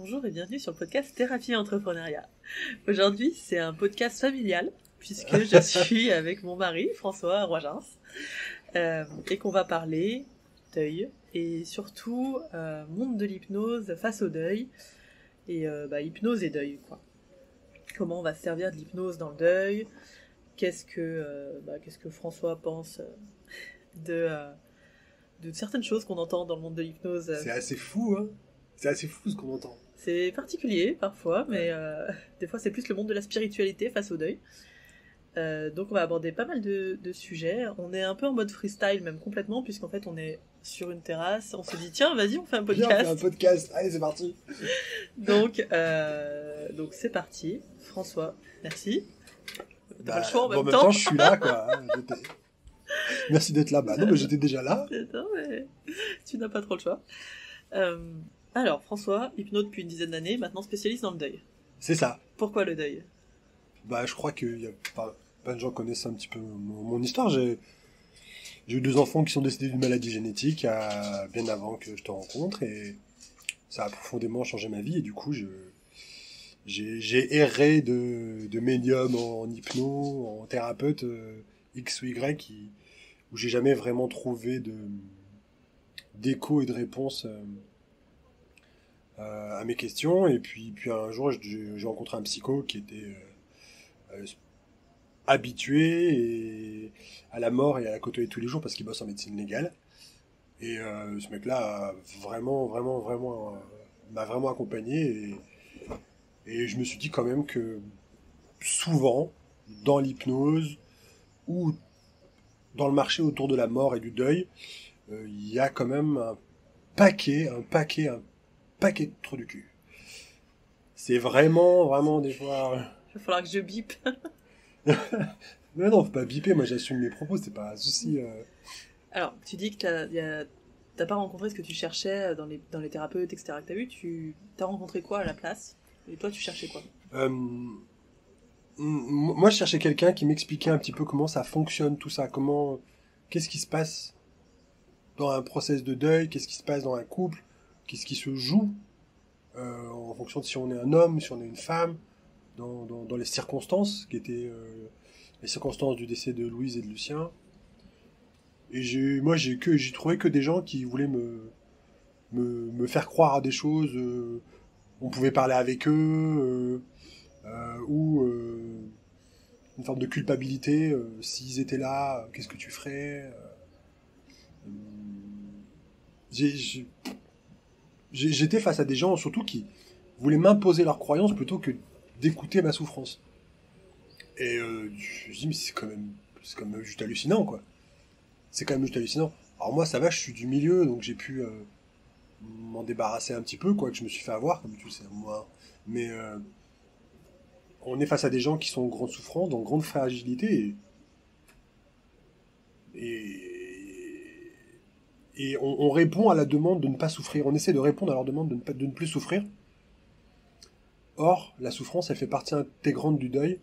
Bonjour et bienvenue sur le podcast Thérapie Entrepreneuriat. Aujourd'hui, c'est un podcast familial puisque je suis avec mon mari, François Roigins, et qu'on va parler deuil et surtout monde de l'hypnose face au deuil et hypnose et deuil, quoi. Comment on va se servir de l'hypnose dans le deuil, qu'est-ce que François pense de certaines choses qu'on entend dans le monde de l'hypnose. C'est assez fou, hein. C'est assez fou ce qu'on entend. C'est particulier parfois, mais des fois c'est plus le monde de la spiritualité face au deuil. Donc on va aborder pas mal de sujets. On est un peu en mode freestyle même complètement, puisqu'en fait on est sur une terrasse. On se dit tiens vas-y on fait un podcast. Viens, on fait un podcast, allez c'est parti. Donc c'est parti. François, merci. T'as pas le choix en même temps. Je suis là quoi. Merci d'être là. Bah non mais j'étais déjà là. Non, mais tu n'as pas trop le choix. Alors, François, hypno depuis une dizaine d'années, maintenant spécialiste dans le deuil. C'est ça. Pourquoi le deuil ? Bah, je crois que plein de gens connaissent un petit peu mon histoire. J'ai eu 2 enfants qui sont décédés d'une maladie génétique bien avant que je te rencontre et ça a profondément changé ma vie et du coup, j'ai erré de médium en hypno, en thérapeute X ou Y où j'ai jamais vraiment trouvé d'écho et de réponse à mes questions. Et puis un jour, j'ai rencontré un psycho qui était habitué à la mort et à la côtoyer tous les jours parce qu'il bosse en médecine légale. Et ce mec-là m'a vraiment accompagné. Et je me suis dit quand même que souvent, dans l'hypnose ou dans le marché autour de la mort et du deuil, il y a quand même un paquet de trous du cul. C'est vraiment des fois... Il va falloir que je bip. Mais non, faut pas biper, moi j'assume mes propos, c'est pas un souci. Alors, tu dis que t'as pas rencontré ce que tu cherchais dans les thérapeutes, etc. que t'as vu, t'as rencontré quoi à la place ? Et toi, tu cherchais quoi ? Moi je cherchais quelqu'un qui m'expliquait un petit peu comment ça fonctionne, tout ça, qu'est-ce qui se passe dans un process de deuil, qu'est-ce qui se passe dans un couple, qu'est-ce qui se joue en fonction de si on est un homme, si on est une femme, dans les circonstances qui étaient les circonstances du décès de Louise et de Lucien. Et j'ai trouvé que des gens qui voulaient me faire croire à des choses. On pouvait parler avec eux ou une forme de culpabilité. S'ils étaient là, qu'est-ce que tu ferais J'étais face à des gens surtout qui voulaient m'imposer leurs croyances plutôt que d'écouter ma souffrance. Et je me suis dit mais c'est quand même juste hallucinant quoi. C'est quand même juste hallucinant. Alors moi ça va, je suis du milieu donc j'ai pu m'en débarrasser un petit peu quoi, que je me suis fait avoir comme tu le sais moi. Mais on est face à des gens qui sont en grande souffrance, dans grande fragilité et on répond à la demande de ne pas souffrir. On essaie de répondre à leur demande de ne plus souffrir. Or, la souffrance, elle fait partie intégrante du deuil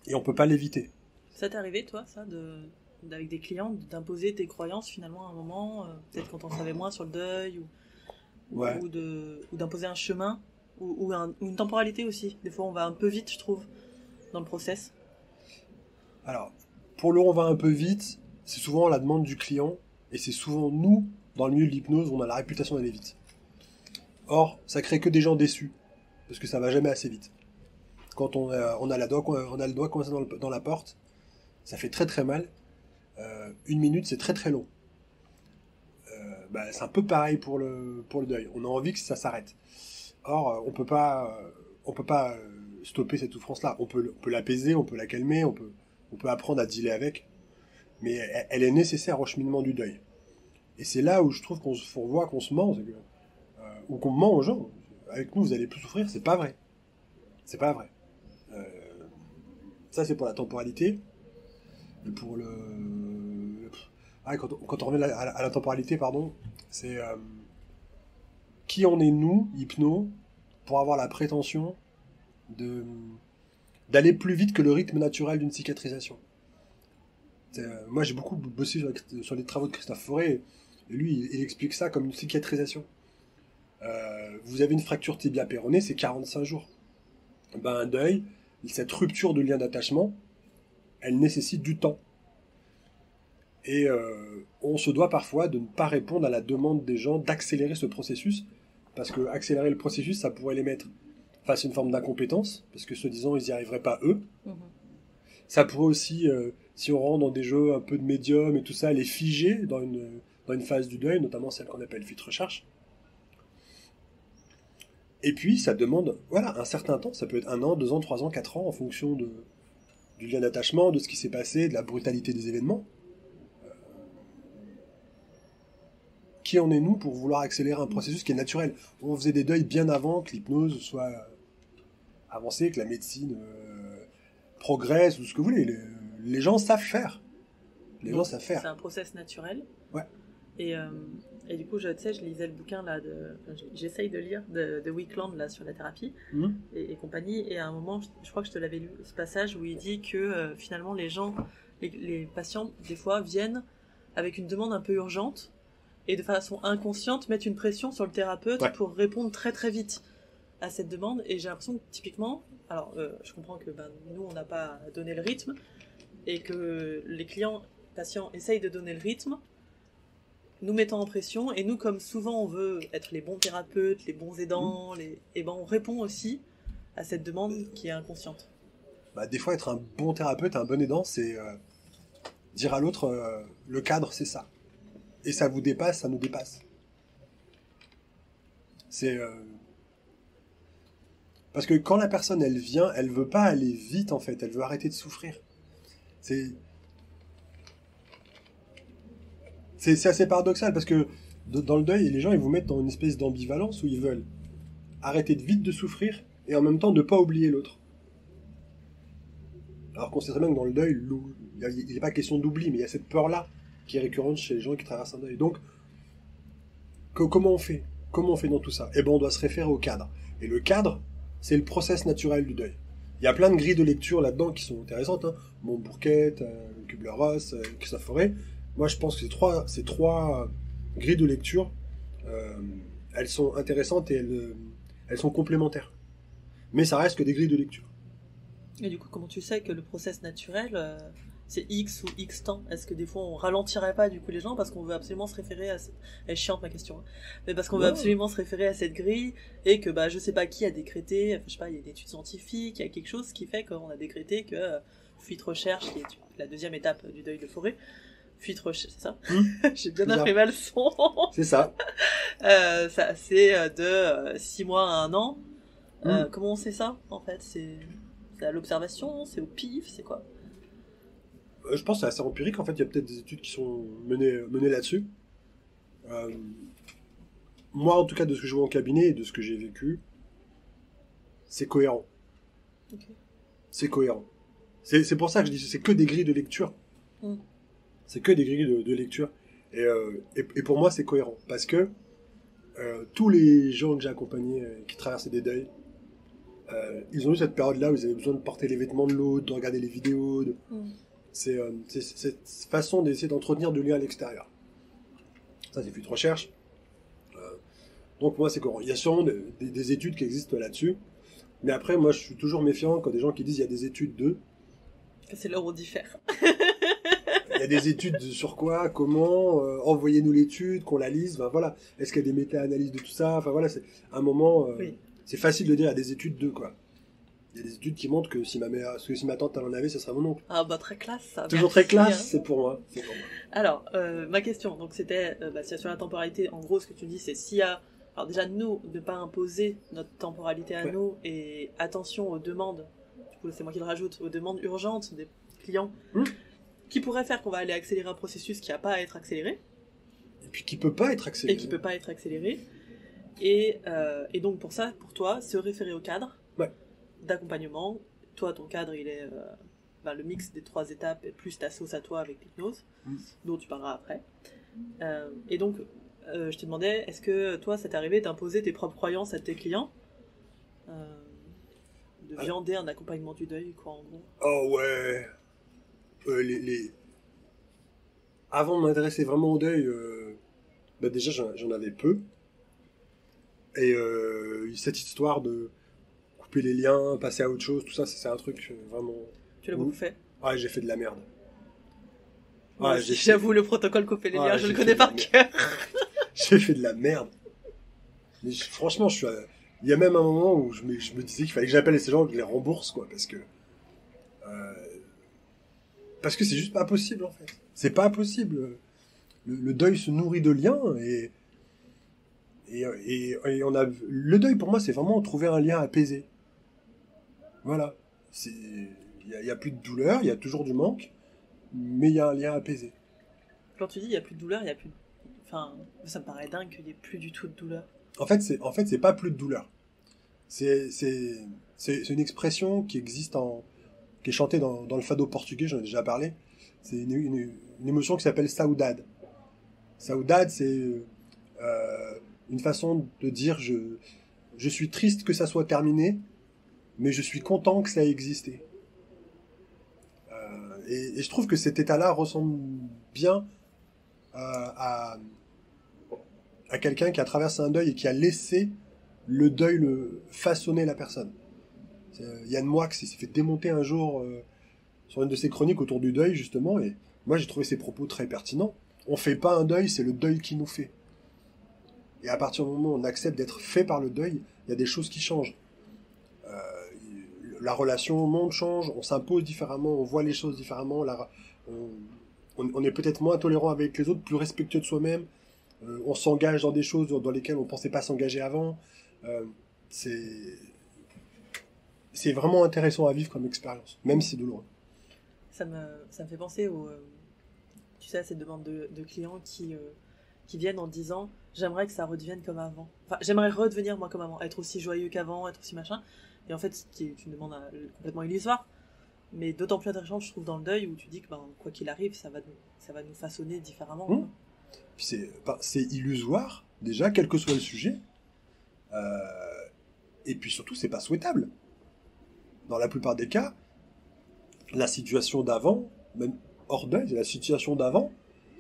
et on peut pas l'éviter. Ça t'est arrivé, toi, ça, avec des clients, d'imposer tes croyances finalement à un moment, peut-être quand on savait moins sur le deuil, Ouais. ou d'imposer un chemin, ou une temporalité aussi. Des fois, on va un peu vite, je trouve, dans le process. Alors, pour le on va un peu vite, c'est souvent la demande du client, et c'est souvent nous, dans le milieu de l'hypnose, on a la réputation d'aller vite. Or, ça crée que des gens déçus, parce que ça va jamais assez vite. Quand on a le doigt coincé dans la porte, ça fait très très mal. 1 minute, c'est très très long. C'est un peu pareil pour le deuil. On a envie que ça s'arrête. Or, on peut pas stopper cette souffrance-là. On peut l'apaiser, on peut la calmer, on peut apprendre à dealer avec. Mais elle est nécessaire au cheminement du deuil. Et c'est là où je trouve qu'on voit qu'on se ment, ou qu'on ment aux gens. Avec nous, vous allez plus souffrir, c'est pas vrai. C'est pas vrai. Ça, c'est pour la temporalité. Et pour quand on revient à la temporalité, pardon, c'est qui on est nous, hypno, pour avoir la prétention d'aller plus vite que le rythme naturel d'une cicatrisation. Moi, j'ai beaucoup bossé sur les travaux de Christophe Fauré, et lui, il explique ça comme une cicatrisation. Vous avez une fracture tibia-péronée, c'est 45 jours. Ben, un deuil, cette rupture de lien d'attachement, elle nécessite du temps. Et on se doit parfois de ne pas répondre à la demande des gens d'accélérer ce processus, parce que accélérer le processus, ça pourrait les mettre face à une forme d'incompétence, parce que soi-disant, ils n'y arriveraient pas eux. Mhm. Ça pourrait aussi, si on rentre dans des jeux un peu de médium et tout ça, les figer dans une phase du deuil, notamment celle qu'on appelle fit recherche. Et puis, ça demande un certain temps, ça peut être 1 an, 2 ans, 3 ans, 4 ans, en fonction du lien d'attachement, de ce qui s'est passé, de la brutalité des événements. Qui en est nous pour vouloir accélérer un processus qui est naturel? On faisait des deuils bien avant que l'hypnose soit avancée, que la médecine progresse, ou ce que vous voulez. Les gens savent faire. Les gens savent faire. C'est un process naturel. Ouais. Et du coup, je lisais le bouquin là, j'essaye de lire de Weekland là sur la thérapie et compagnie. Et à un moment, je crois que je te l'avais lu, ce passage où il dit que finalement les patients des fois viennent avec une demande un peu urgente et de façon inconsciente mettent une pression sur le thérapeute pour répondre très très vite à cette demande. Et j'ai l'impression que typiquement, alors je comprends que nous on n'a pas donné le rythme et que les patients essayent de donner le rythme, nous mettant en pression, et nous, comme souvent on veut être les bons thérapeutes, les bons aidants, et ben on répond aussi à cette demande qui est inconsciente. Des fois, être un bon thérapeute, un bon aidant, c'est dire à l'autre, le cadre, c'est ça. Et ça vous dépasse, ça nous dépasse. C'est... Parce que quand la personne, elle vient, elle veut pas aller vite, en fait, elle veut arrêter de souffrir. C'est assez paradoxal, parce que dans le deuil, les gens, ils vous mettent dans une espèce d'ambivalence où ils veulent arrêter vite de souffrir et en même temps ne pas oublier l'autre. Alors qu'on sait très bien que dans le deuil, il n'est pas question d'oubli, mais il y a cette peur-là qui est récurrente chez les gens qui traversent un deuil. Donc, comment on fait? Comment on fait dans tout ça? Eh ben, on doit se référer au cadre. Et le cadre, c'est le process naturel du deuil. Il y a plein de grilles de lecture là-dedans qui sont intéressantes. Montbourquet, Kubler-Ross, Christophe Fauré. Moi, je pense que ces trois grilles de lecture, elles sont intéressantes et elles sont complémentaires. Mais ça reste que des grilles de lecture. Et du coup, comment tu sais que le process naturel, c'est X ou X temps? Est-ce que des fois, on ralentirait pas du coup les gens parce qu'on veut absolument se référer à... Elle est chiante ma question. Mais parce qu'on veut absolument se référer à cette grille et que je sais pas qui a décrété, je sais pas, il y a une étude scientifique, il y a quelque chose qui fait qu'on a décrété que fuite recherche, qui est la deuxième étape du deuil de forêt, fuite recherche, c'est ça? J'ai bien imprimé le son. C'est ça. Ça c'est de 6 mois à 1 an. Comment on sait ça en fait? C'est à l'observation, c'est au pif, c'est quoi? Je pense que c'est assez empirique. En fait, il y a peut-être des études qui sont menées là-dessus. Moi, en tout cas, de ce que je vois en cabinet et de ce que j'ai vécu, c'est cohérent. Okay. C'est cohérent. C'est pour ça que je dis c'est que des grilles de lecture. C'est que des grilles de lecture. Et pour moi, c'est cohérent. Parce que tous les gens que j'ai accompagnés qui traversaient des deuils, ils ont eu cette période-là où ils avaient besoin de porter les vêtements de l'autre, de regarder les vidéos. C'est cette façon d'essayer d'entretenir du lien à l'extérieur. Ça, c'est fuite recherche. Donc moi, c'est cohérent. Il y a sûrement des études qui existent là-dessus. Mais après, moi, je suis toujours méfiant quand des gens qui disent il y a des études de... C'est là où on diffère. Il y a des études sur quoi, comment, envoyez-nous l'étude, qu'on la lise, voilà. Est-ce qu'il y a des méta-analyses de tout ça? Enfin voilà, c'est un moment... C'est facile de dire il y a des études de quoi. Il y a des études qui montrent que si ma tante elle en avait, ce serait mon oncle. Ah très classe ça. Toujours très classe, c'est pour moi. Alors, ma question, donc c'était sur la temporalité, en gros ce que tu dis c'est s'il y a... Alors déjà nous, ne pas imposer notre temporalité à nous et attention aux demandes, du coup c'est moi qui le rajoute, aux demandes urgentes des clients qui pourraient faire qu'on va aller accélérer un processus qui n'a pas à être accéléré. Et puis qui peut pas être accéléré. Et donc pour ça, pour toi, se référer au cadre d'accompagnement. Toi, ton cadre, il est le mix des 3 étapes plus ta sauce à toi avec l'hypnose, dont tu parleras après. Et donc, je te demandais, est-ce que toi, ça t'est arrivé d'imposer tes propres croyances à tes clients, de viander un accompagnement du deuil, quoi, en gros? Oh ouais. Avant de m'intéresser vraiment au deuil, déjà j'en avais peu. Et cette histoire de couper les liens, passer à autre chose, tout ça, c'est un truc vraiment... Tu l'as beaucoup fait. Ouais, j'ai fait de la merde. Moi aussi, j'avoue, le protocole couper les liens, je le connais par cœur. J'ai fait de la merde. Mais franchement, il y a même un moment où je me disais qu'il fallait que j'appelle ces gens et que je les rembourse, quoi, parce que c'est juste pas possible, en fait. C'est pas possible. Le deuil se nourrit de liens et le deuil, pour moi, c'est vraiment trouver un lien apaisé. Voilà. Il y a plus de douleur, il y a toujours du manque, mais il y a un lien apaisé. Quand tu dis il y a plus de douleur, il y a plus de... Enfin, ça me paraît dingue qu'il y ait plus du tout de douleur. En fait, c'est pas plus de douleur. C'est une expression qui existe qui est chantée dans le fado portugais, j'en ai déjà parlé. C'est une émotion qui s'appelle saudade. Saudade, c'est une façon de dire je suis triste que ça soit terminé, mais je suis content que ça ait existé. Et je trouve que cet état-là ressemble bien à quelqu'un qui a traversé un deuil et qui a laissé le deuil façonner la personne. Yann Moix s'est fait démonter un jour sur une de ses chroniques autour du deuil, justement, et moi j'ai trouvé ses propos très pertinents. On fait pas un deuil, c'est le deuil qui nous fait. Et à partir du moment où on accepte d'être fait par le deuil, il y a des choses qui changent. La relation au monde change, on s'impose différemment, on voit les choses différemment, on est peut-être moins tolérant avec les autres, plus respectueux de soi-même, on s'engage dans des choses dans lesquelles on ne pensait pas s'engager avant. C'est vraiment intéressant à vivre comme expérience, même si c'est douloureux. Ça me fait penser tu sais, à ces demandes de clients qui viennent en disant j'aimerais que ça redevienne comme avant. Enfin, j'aimerais redevenir moi comme avant, être aussi joyeux qu'avant, être aussi machin. Et en fait, c'est une demande complètement illusoire, mais d'autant plus intéressante, je trouve, dans le deuil, où tu dis que quoi qu'il arrive, ça va nous façonner différemment. Puis c'est illusoire, déjà, quel que soit le sujet. Et puis surtout, c'est pas souhaitable. Dans la plupart des cas, la situation d'avant, même hors deuil, la situation d'avant,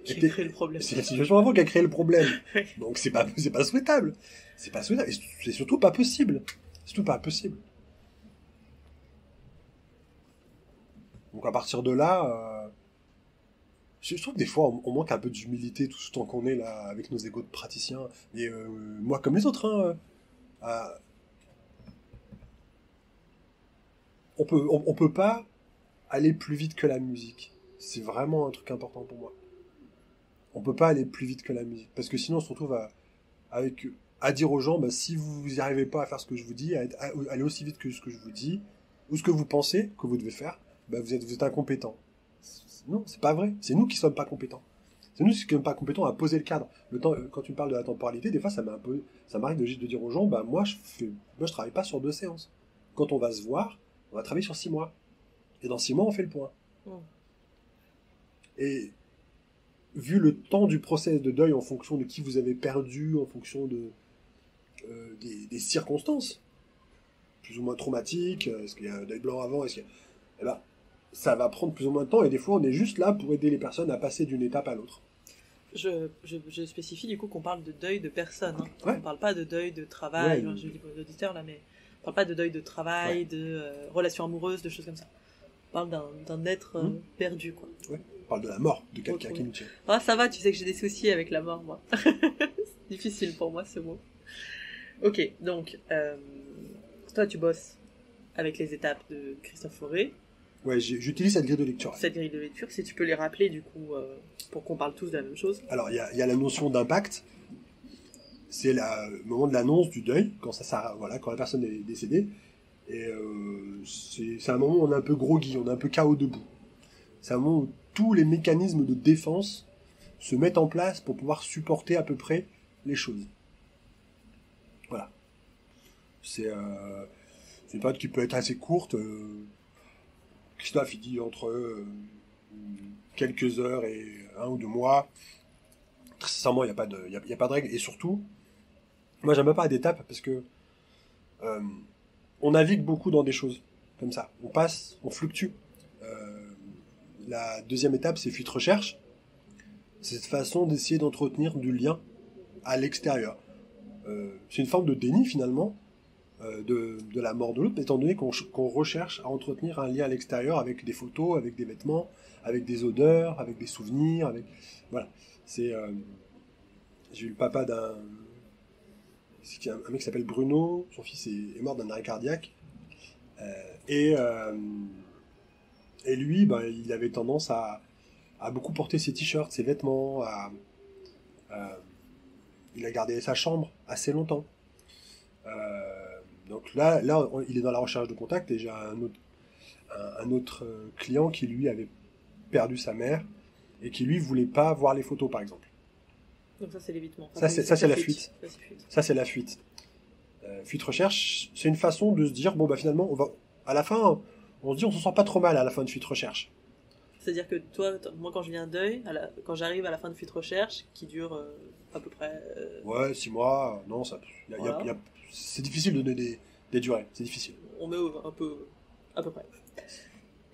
qui a créé le problème. C'est la situation d'avant qui a créé le problème. Donc c'est pas souhaitable. C'est pas souhaitable. Et c'est surtout pas possible. C'est surtout pas possible. Donc à partir de là, je trouve que des fois on manque un peu d'humilité tout ce temps qu'on est là avec nos égos de praticiens. Et moi comme les autres, on peut pas aller plus vite que la musique. C'est vraiment un truc important pour moi. On peut pas aller plus vite que la musique. Parce que sinon on se retrouve à dire aux gens, si vous n'y arrivez pas à faire ce que je vous dis, à aller aussi vite que ce que je vous dis, ou ce que vous pensez que vous devez faire, vous êtes incompétent. Non, c'est pas vrai. C'est nous qui sommes pas compétents. C'est nous qui sommes pas compétents à poser le cadre. Quand tu me parles de la temporalité, des fois ça m'arrive de dire aux gens, moi je travaille pas sur 2 séances. Quand on va se voir, on va travailler sur 6 mois. Et dans 6 mois, on fait le point. Et vu le temps du process de deuil en fonction de qui vous avez perdu, en fonction des circonstances, plus ou moins traumatiques, est-ce qu'il y a un deuil blanc avant, ça va prendre plus ou moins de temps, et des fois on est juste là pour aider les personnes à passer d'une étape à l'autre. Je spécifie du coup qu'on parle de deuil de personne. Ouais. On parle pas de deuil de travail, je dis aux auditeurs là, mais on parle pas de deuil de travail, de relations amoureuses, de choses comme ça. On parle d'un être perdu, quoi. Ouais. On parle de la mort de quelqu'un qui nous tient. Ah, ça va, tu sais que j'ai des soucis avec la mort, moi. C'est difficile pour moi, ce mot. Ok, donc, toi, tu bosses avec les étapes de Christophe Fauré. Ouais, j'utilise cette grille de lecture. Cette grille de lecture, si tu peux les rappeler, du coup, pour qu'on parle tous de la même chose. Alors, il y a la notion d'impact. C'est le moment de l'annonce du deuil, quand la personne est décédée. Et c'est un moment où on est un peu groggy, on est un peu KO debout. C'est un moment où tous les mécanismes de défense se mettent en place pour pouvoir supporter à peu près les choses. Voilà. C'est une période qui peut être assez courte. Christophe, il dit entre quelques heures et 1 ou 2 mois. Très sincèrement, il n'y a pas de règle. Et surtout, moi, j'aime pas parler d'étapes parce que on navigue beaucoup dans des choses comme ça. On passe, on fluctue. La deuxième étape, c'est fuite recherche. C'est cette façon d'essayer d'entretenir du lien à l'extérieur. c'est une forme de déni finalement de la mort de l'autre, étant donné qu'on recherche à entretenir un lien à l'extérieur avec des photos, avec des vêtements, avec des odeurs, avec des souvenirs, voilà. J'ai eu le papa un mec qui s'appelle Bruno, son fils est mort d'un arrêt cardiaque, et lui, il avait tendance à beaucoup porter ses t-shirts, ses vêtements, il a gardé sa chambre assez longtemps. Donc là, il est dans la recherche de contact, et j'ai un autre client qui, lui, avait perdu sa mère, et qui, lui, voulait pas voir les photos, par exemple. Donc ça, c'est l'évitement. Ça, c'est la fuite. Ça, c'est la fuite. Fuite recherche, c'est une façon de se dire, bon, finalement, à la fin, on se dit, on s'en sort pas trop mal à la fin de fuite recherche. C'est-à-dire que moi, quand je viens deuil, quand j'arrive à la fin de fuite recherche, qui dure à peu près... Ouais, 6 mois, non, voilà. C'est difficile de donner des durées, c'est difficile. On met un peu, à peu près.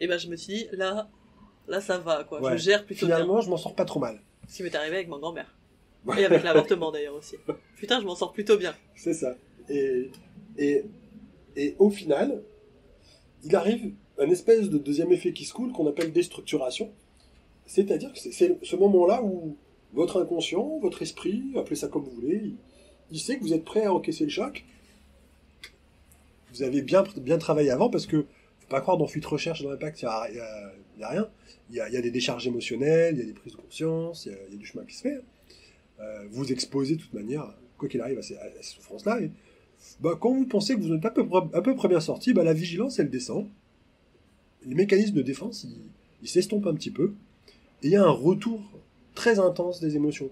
Et je me suis dit, là, ça va, quoi. Ouais. Je gère plutôt Finalement, bien. je m'en sors pas trop mal. Ce qui m'est arrivé avec ma grand-mère. Et avec l'avortement, d'ailleurs, aussi. Putain, je m'en sors plutôt bien. C'est ça. Et au final, il arrive un espèce de deuxième effet qui se coule qu'on appelle déstructuration. C'est-à-dire que c'est ce moment-là où votre inconscient, votre esprit, appelez ça comme vous voulez, il sait que vous êtes prêt à encaisser le choc. Vous avez bien travaillé avant, parce que faut pas croire dans fuite recherche, dans l'impact, il y a rien. Il y a des décharges émotionnelles, il y a des prises de conscience, il y a du chemin qui se fait. Vous exposez de toute manière, quoi qu'il arrive, à ces souffrances-là. Et quand vous pensez que vous êtes à peu près bien sorti, la vigilance, elle descend. Les mécanismes de défense, ils s'estompent un petit peu. Et il y a un retour très intense des émotions,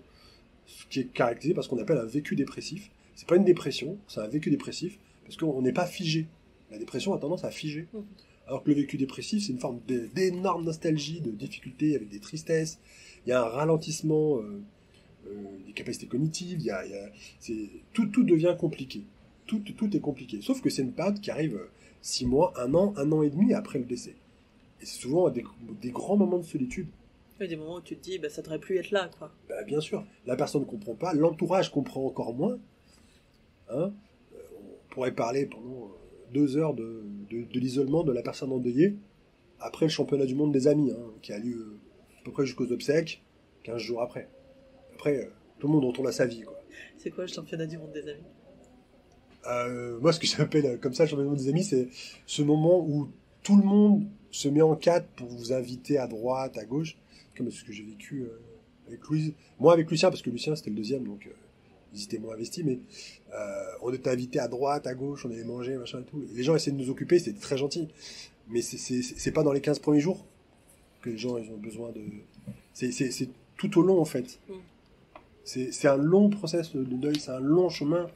ce qui est caractérisé par ce qu'on appelle un vécu dépressif. C'est pas une dépression, c'est un vécu dépressif, parce qu'on n'est pas figé. La dépression a tendance à figer. Alors que le vécu dépressif, c'est une forme d'énorme nostalgie, de difficulté, avec des tristesses. Il y a un ralentissement des capacités cognitives, tout devient compliqué. Tout est compliqué. Sauf que c'est une période qui arrive 6 mois, 1 an et demi après le décès. Et c'est souvent des grands moments de solitude. Il y a des moments où tu te dis, ça devrait plus être là, quoi. Bien sûr. La personne ne comprend pas, l'entourage comprend encore moins. On pourrait parler pendant 2 heures de l'isolement de la personne endeuillée après le championnat du monde des amis, qui a lieu à peu près jusqu'aux obsèques, 15 jours après. Après, tout le monde retourne à sa vie, quoi. C'est quoi le championnat du monde des amis ? Moi, ce que j'appelle comme ça le championnat du monde des amis, c'est ce moment où tout le monde se met en quatre pour vous inviter à droite, à gauche, comme ce que j'ai vécu avec Louise. Moi, avec Lucien, parce que Lucien, c'était le deuxième, donc ils étaient moins investis, mais on était invités à droite, à gauche, on allait manger, machin et tout. Et les gens essayaient de nous occuper, c'était très gentil. Mais c'est pas dans les 15 premiers jours que les gens ils ont besoin de... C'est tout au long, en fait. C'est un long process de deuil, c'est un long chemin.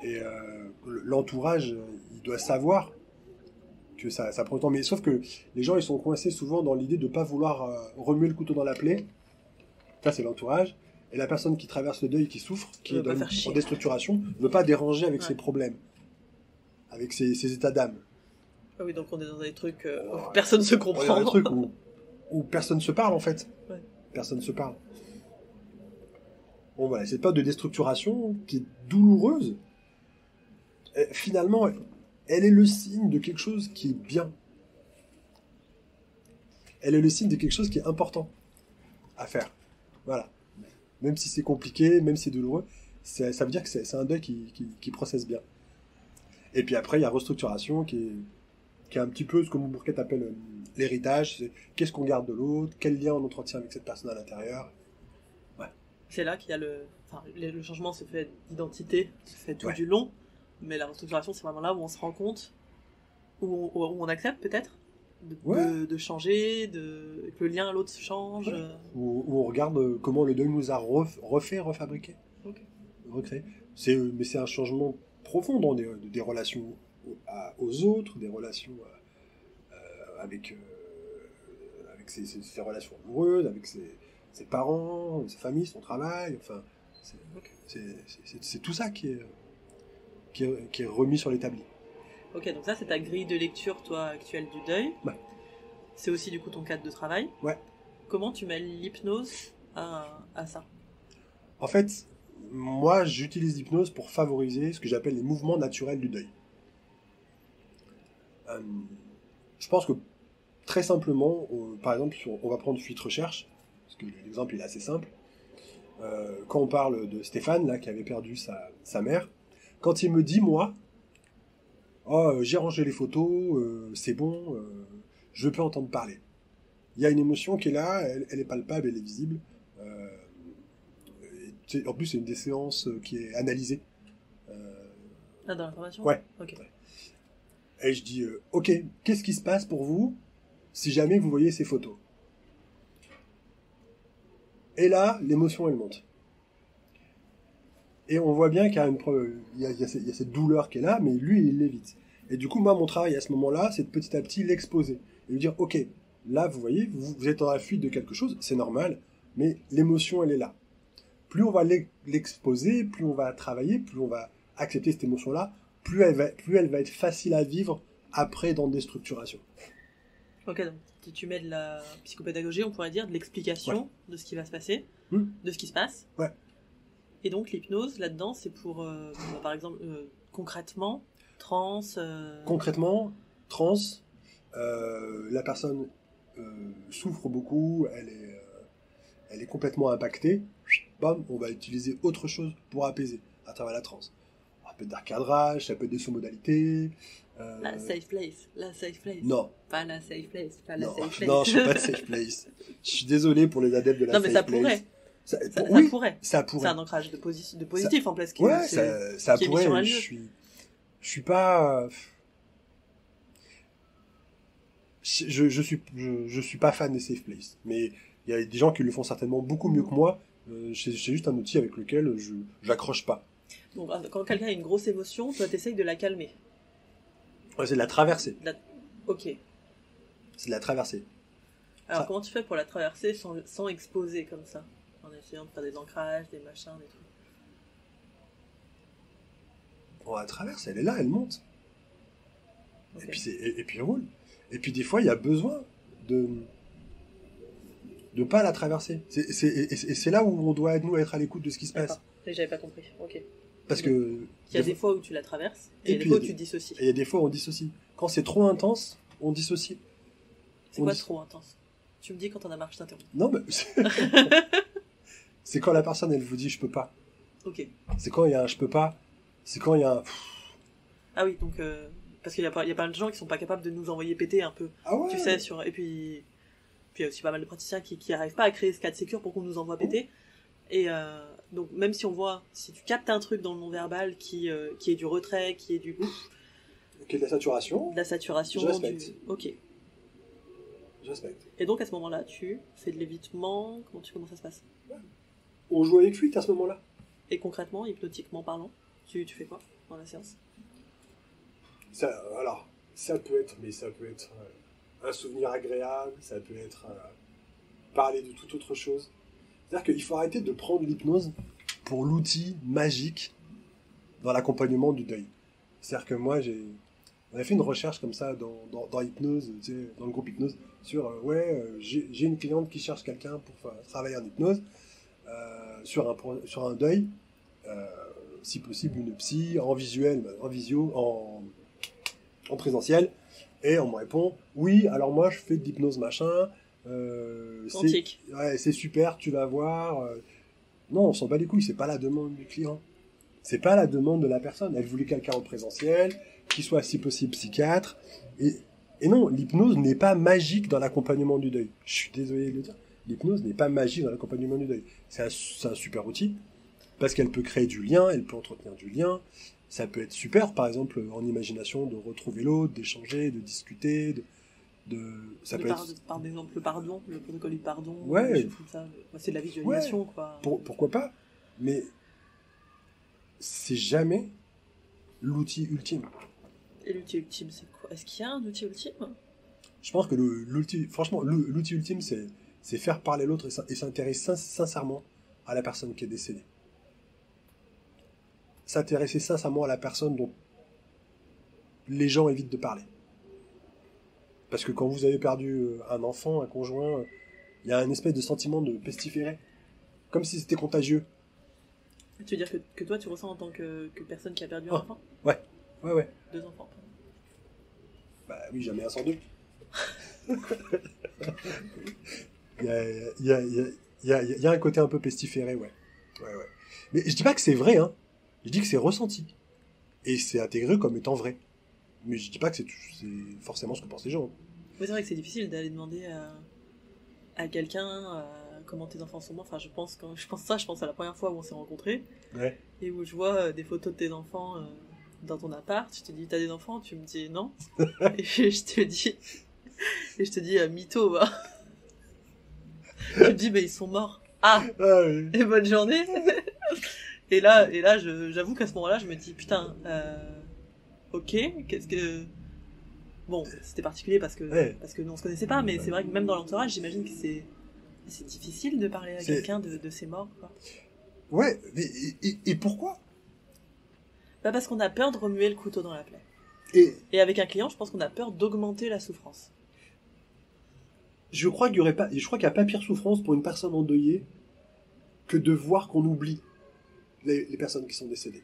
Et l'entourage, il doit savoir que ça prend du temps. Mais sauf que les gens, ils sont coincés souvent dans l'idée de ne pas vouloir remuer le couteau dans la plaie. Ça, c'est l'entourage. Et la personne qui traverse le deuil, qui souffre, qui est en déstructuration, ne veut pas déranger avec ses problèmes, avec ses états d'âme. Ah oui, donc on est dans des trucs où personne ne se comprend. On est dans des trucs où personne ne se parle, en fait. Ouais. Personne ne se parle. Bon, voilà, cette période de déstructuration qui est douloureuse, finalement, elle est le signe de quelque chose qui est bien. Elle est le signe de quelque chose qui est important à faire. Voilà. Même si c'est compliqué, même si c'est douloureux, ça veut dire que c'est un deuil qui processe bien. Et puis après, il y a restructuration qui est un petit peu ce que mon Bourquet appelle l'héritage. C'est qu'est-ce qu'on garde de l'autre, quel lien on entretient avec cette personne à l'intérieur. Ouais. C'est là qu'il y a le changement se fait d'identité, se fait tout du long. Mais la restructuration, c'est vraiment là où on se rend compte, où on accepte peut-être de changer, que le lien à l'autre change. Ouais. Où on regarde comment le deuil nous a refabriqué, recréé. Mais c'est un changement profond dans des relations aux autres, des relations avec ses relations amoureuses, avec ses parents, sa famille, son travail. Enfin, c'est tout ça qui est remis sur l'établi. Ok, donc ça c'est ta grille de lecture, toi, actuelle du deuil. Ouais. C'est aussi du coup ton cadre de travail. Ouais. Comment tu mets l'hypnose à ça ? En fait, moi, j'utilise l'hypnose pour favoriser ce que j'appelle les mouvements naturels du deuil. Je pense que, très simplement, par exemple, on va prendre Fuite Recherche, parce que l'exemple il est assez simple. Quand on parle de Stéphane, là, qui avait perdu sa mère, quand il me dit, moi, oh, j'ai rangé les photos, c'est bon, je peux entendre parler. Il y a une émotion qui est là, elle est palpable, elle est visible. En plus, c'est une des séances qui est analysée. Ah, dans l'information? Ouais. Ok. Et je dis, ok, qu'est-ce qui se passe pour vous si jamais vous voyez ces photos? Et là, l'émotion, elle monte. Et on voit bien qu'il y a, il y a cette douleur qui est là, mais lui, il l'évite. Et du coup, moi, mon travail à ce moment-là, c'est de petit à petit l'exposer. Et lui dire, ok, là, vous voyez, vous êtes dans la fuite de quelque chose, c'est normal, mais l'émotion, elle est là. Plus on va l'exposer, plus on va travailler, plus on va accepter cette émotion-là, plus elle va être facile à vivre après dans des structurations. Ok, donc si tu mets de la psychopédagogie, on pourrait dire de l'explication de ce qui va se passer, de ce qui se passe. Ouais. Et donc l'hypnose, là-dedans, c'est pour, par exemple, concrètement, trans... Concrètement, trans, la personne souffre beaucoup, elle est complètement impactée. Bam, on va utiliser autre chose pour apaiser à travers la trans. Ça peut être d'un cadrage, ça peut être des sous-modalités. La safe place. Non. Pas la safe place. Non, je suis pas de safe place. Je suis désolé pour les adeptes de la safe place. Non, mais ça pourrait. Ça pourrait. Ça pourrait. C'est un ancrage de positif en place. Ouais, ça pourrait. Je suis pas. Je suis pas fan des safe places, mais il y a des gens qui le font certainement beaucoup mieux que moi. C'est juste un outil avec lequel j'accroche pas. Bon, quand quelqu'un a une grosse émotion, toi t'essayes de la calmer. Ouais, c'est de la traverser. Ok. C'est de la traverser. Alors comment tu fais pour la traverser sans exposer comme ça, en essayant de faire des ancrages, des machins, des trucs? On la traverse, elle est là, elle monte. Okay. Et puis elle roule. Et puis des fois, il y a besoin de pas la traverser. Et c'est là où on doit nous être à l'écoute de ce qui se passe. J'avais pas compris. Ok. Parce que il y a des fois où tu la traverses et il y a des fois où tu dissocies. Et il y a des fois où on dissocie. Quand c'est trop intense, on dissocie. C'est quoi trop intense? Tu me dis quand on a marre, je t'interromps. Non, mais c'est quand la personne elle vous dit je peux pas. Ok. C'est quand il y a un je peux pas. C'est quand il y a un. Ah oui, donc parce qu'il y a pas de gens qui sont pas capables de nous envoyer péter un peu. Ah ouais. Tu sais et puis il y a aussi pas mal de praticiens qui arrivent pas à créer ce cas de sécure pour qu'on nous envoie péter. Et donc même si tu captes un truc dans le non-verbal qui est du retrait, qui est du qui est de la saturation. De la saturation. Je respecte. Ok. Je respecte. Et donc à ce moment-là, tu fais de l'évitement. Comment ça se passe? On joue avec fuite à ce moment-là. Et concrètement, hypnotiquement parlant, tu fais quoi dans la séance? Ça peut être un souvenir agréable, ça peut être parler de toute autre chose. C'est-à-dire qu'il faut arrêter de prendre l'hypnose pour l'outil magique dans l'accompagnement du deuil. C'est-à-dire que moi, on a fait une recherche comme ça dans hypnose, tu sais, dans le groupe hypnose, sur j'ai une cliente qui cherche quelqu'un pour travailler en hypnose sur un deuil, si possible une psy en visuel, en visio, en présentiel, et on me répond oui, alors moi je fais de l'hypnose machin. C'est super, tu vas voir. Non, on s'en bat les couilles, c'est pas la demande du client. C'est pas la demande de la personne. Elle voulait quelqu'un en présentiel, qui soit si possible psychiatre. Et non, l'hypnose n'est pas magique dans l'accompagnement du deuil. Je suis désolé de le dire. L'hypnose n'est pas magique dans l'accompagnement du deuil. C'est un super outil, parce qu'elle peut créer du lien, elle peut entretenir du lien. Ça peut être super, par exemple, en imagination, de retrouver l'autre, d'échanger, de discuter, par exemple le pardon, le protocole du pardon, ouais. Des choses comme ça. C'est de la visualisation, ouais. quoi. Pourquoi pas? Mais c'est jamais l'outil ultime. Et l'outil ultime, c'est quoi? Est-ce qu'il y a un outil ultime? Je pense que l'outil ultime, c'est faire parler l'autre et s'intéresser sincèrement à la personne qui est décédée. S'intéresser sincèrement à la personne dont les gens évitent de parler. Parce que quand vous avez perdu un enfant, un conjoint, il y a un espèce de sentiment de pestiféré. Comme si c'était contagieux. Tu veux dire que toi, tu ressens en tant que personne qui a perdu un Oh. enfant? Ouais. 2 enfants. Bah oui, jamais un sans deux. Il y a, il y a- il y a- il y a un côté un peu pestiféré, ouais. Ouais. Mais je dis pas que c'est vrai, hein. Je dis que c'est ressenti. Et c'est intégré comme étant vrai. Mais je dis pas que c'est forcément ce que pensent les gens. Oui, c'est vrai que c'est difficile d'aller demander à quelqu'un comment tes enfants sont morts. Enfin, je pense à la première fois où on s'est rencontrés Ouais. et où je vois des photos de tes enfants dans ton appart. Je te dis, t'as des enfants? Tu me dis non. Et je te dis mytho, va. Tu me dis, ils sont morts. Ah, Ah oui. et bonne journée. Et là, j'avoue qu'à ce moment-là, je me dis, putain, ok, qu'est-ce que... Bon, c'était particulier parce que nous on se connaissait pas, mais c'est vrai que même dans l'entourage, j'imagine que c'est difficile de parler à quelqu'un de ses morts, quoi. Ouais, mais et pourquoi? Bah parce qu'on a peur de remuer le couteau dans la plaie. Et avec un client, je pense qu'on a peur d'augmenter la souffrance. Je crois qu'il n'y a pas pire souffrance pour une personne endeuillée que de voir qu'on oublie les personnes qui sont décédées.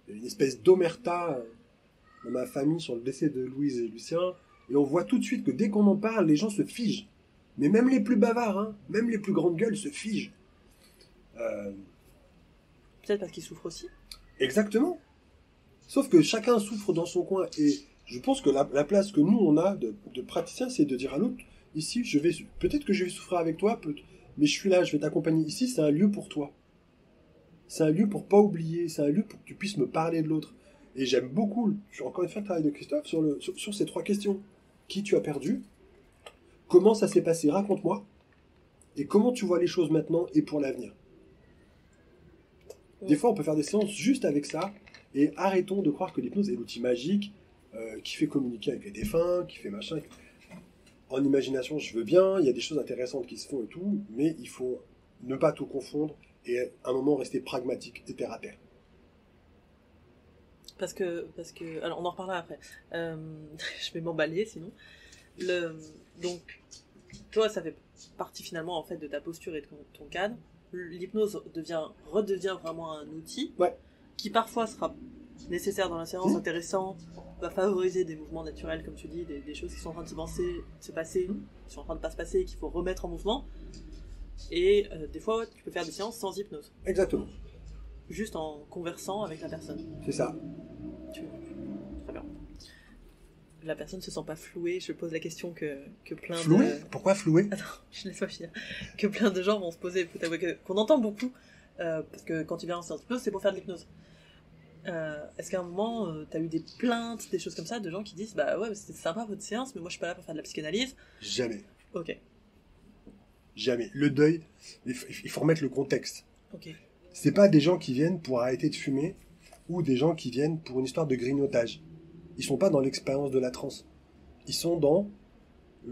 Il y a une espèce d'omerta dans ma famille sur le décès de Louise et Lucien, et on voit tout de suite que dès qu'on en parle, les gens se figent. Mais même les plus bavards, hein, même les plus grandes gueules se figent. Peut-être parce qu'ils souffrent aussi. Exactement. Sauf que chacun souffre dans son coin, et je pense que la place que nous on a de praticien, c'est de dire à l'autre, ici, peut-être que je vais souffrir avec toi, mais je suis là, je vais t'accompagner. Ici, c'est un lieu pour toi. C'est un lieu pour pas oublier, c'est un lieu pour que tu puisses me parler de l'autre. Et j'aime beaucoup, encore une fois, le travail de Christophe sur ces 3 questions. Qui tu as perdu? Comment ça s'est passé? Raconte-moi. Et comment tu vois les choses maintenant et pour l'avenir? Des fois, on peut faire des séances juste avec ça, et arrêtons de croire que l'hypnose est l'outil magique qui fait communiquer avec les défunts, qui fait machin. En imagination, je veux bien, il y a des choses intéressantes qui se font et tout, mais il faut ne pas tout confondre et à un moment rester pragmatique et terre à terre. Parce que, alors on en reparlera après. Je vais m'emballer sinon. Donc, toi, ça fait partie finalement en fait de ta posture et de ton cadre. L'hypnose redevient vraiment un outil qui parfois sera nécessaire dans la séance, intéressant, va favoriser des mouvements naturels, comme tu dis, des choses qui sont en train de se passer, qui sont en train de pas se passer, qu'il faut remettre en mouvement. Et des fois, tu peux faire des séances sans hypnose. Exactement. Juste en conversant avec la personne. C'est ça. Très bien. La personne se sent pas flouée. Je pose la question que plein flouée de... Pourquoi flouée? Attends, je laisse pas finir. Que plein de gens vont se poser, qu'on entend beaucoup, parce que quand tu viens en séance d'hypnose, c'est pour faire de l'hypnose. Est-ce qu'à un moment, t'as eu des plaintes, des choses comme ça, de gens qui disent, bah ouais, c'était sympa votre séance, mais moi je suis pas là pour faire de la psychanalyse? Jamais. Ok. Jamais. Le deuil, il faut remettre le contexte. Ok. C'est pas des gens qui viennent pour arrêter de fumer ou des gens qui viennent pour une histoire de grignotage. Ils sont pas dans l'expérience de la transe. Ils sont dans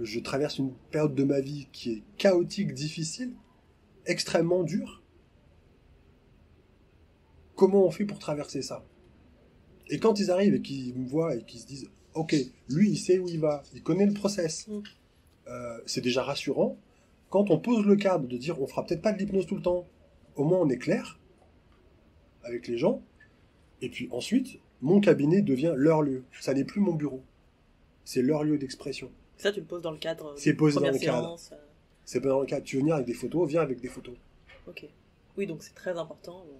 je traverse une période de ma vie qui est chaotique, difficile, extrêmement dure. Comment on fait pour traverser ça? Et quand ils arrivent et qu'ils me voient et qu'ils se disent ok, lui il sait où il va, il connaît le process, c'est déjà rassurant. Quand on pose le cadre de dire on fera peut-être pas de l'hypnose tout le temps, au moins on est clair avec les gens. Et puis ensuite, mon cabinet devient leur lieu. Ça n'est plus mon bureau. C'est leur lieu d'expression. Ça, tu le poses dans le cadre. C'est posé dans le séance, cadre. C'est posé dans le cadre. Tu veux venir avec des photos, viens avec des photos. Ok. Oui, donc c'est très important. Bon,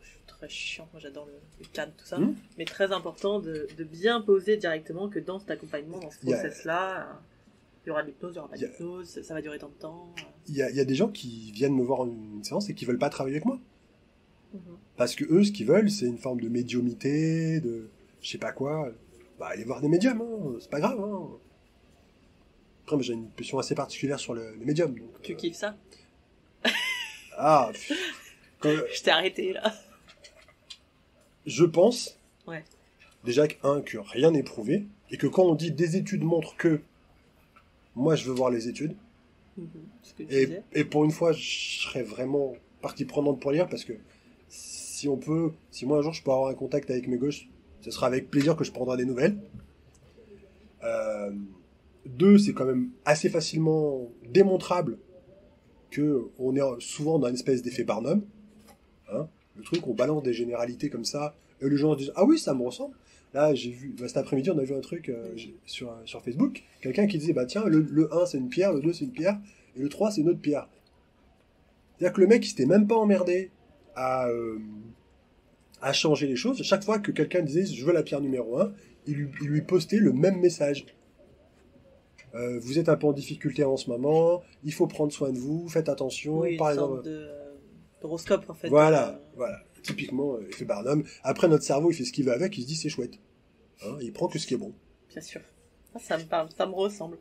je suis très chiant, moi j'adore le cadre, tout ça. Mais très important de bien poser directement que dans cet accompagnement, dans ce process-là, il y aura de l'hypnose, il y aura pas d'hypnose, ça va durer tant de temps. Il y a des gens qui viennent me voir en une séance et qui veulent pas travailler avec moi. Parce que eux, ce qu'ils veulent, c'est une forme de médiumité, de je sais pas quoi. Bah, allez voir des médiums, hein, c'est pas grave. Hein. Après, j'ai une passion assez particulière sur les médiums. Donc, tu kiffes ça? Ah, je t'ai arrêté là. Je pense déjà que rien n'est prouvé et que quand on dit des études montrent que, moi je veux voir les études. Et pour une fois, je serais vraiment partie prenante pour lire parce que si moi un jour je peux avoir un contact avec mes gauches, ce sera avec plaisir que je prendrai des nouvelles. 2, c'est quand même assez facilement démontrable que on est souvent dans une espèce d'effet Barnum, hein, le truc, on balance des généralités comme ça, et les gens disent « Ah oui, ça me ressemble ». Là, j'ai vu, cet après-midi, on a vu un truc sur Facebook, quelqu'un qui disait « Bah tiens, le 1 c'est une pierre, le 2 c'est une pierre, et le 3 c'est une autre pierre ». C'est-à-dire que le mec, il s'était même pas emmerdé à changer les choses. Chaque fois que quelqu'un disait « Je veux la pierre numéro 1 », il lui postait le même message. Vous êtes un peu en difficulté en ce moment, il faut prendre soin de vous, faites attention. Oui, par une exemple, sorte d'horoscope en fait. Voilà. Typiquement, effet Barnum. Après, notre cerveau, il fait ce qu'il veut avec, il se dit c'est chouette. Hein, il prend que ce qui est bon. Bien sûr. Ça me parle, ça me ressemble.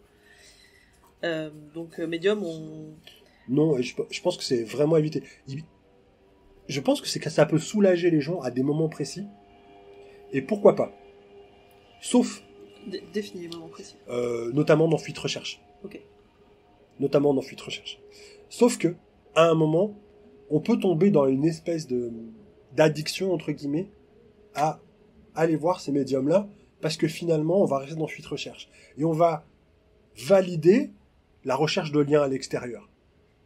Donc, Medium, Non, je pense que c'est vraiment éviter. Je pense que ça peut soulager les gens à des moments précis. Et pourquoi pas. Sauf... Définis les moments précis. Notamment dans Fuite Recherche. Ok. Notamment dans Fuite Recherche. Sauf que, à un moment, on peut tomber dans une espèce d'addiction, entre guillemets, à aller voir ces médiums-là, parce que finalement, on va rester dans Fuite Recherche. Et on va valider la recherche de liens à l'extérieur.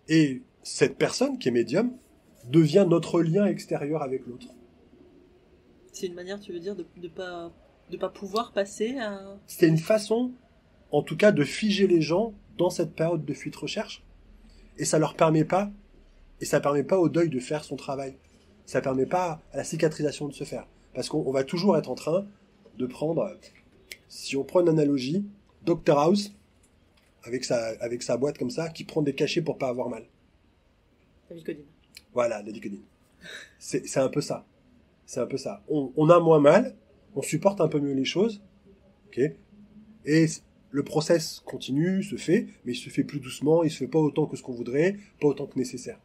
Et cette personne qui est médium devient notre lien extérieur avec l'autre. C'est une manière, tu veux dire, de pas pouvoir passer à... C'est une façon, en tout cas, de figer les gens dans cette période de fuite recherche. Et ça permet pas au deuil de faire son travail. Ça permet pas à la cicatrisation de se faire. Parce qu'on va toujours être en train de prendre, si on prend une analogie, Dr House, avec sa boîte comme ça, qui prend des cachets pour pas avoir mal. La Vicodine. Voilà, la Vicodine. C'est un peu ça. C'est un peu ça. On a moins mal, on supporte un peu mieux les choses, ok, et le process continue, se fait, mais il se fait plus doucement, il se fait pas autant que ce qu'on voudrait, pas autant que nécessaire.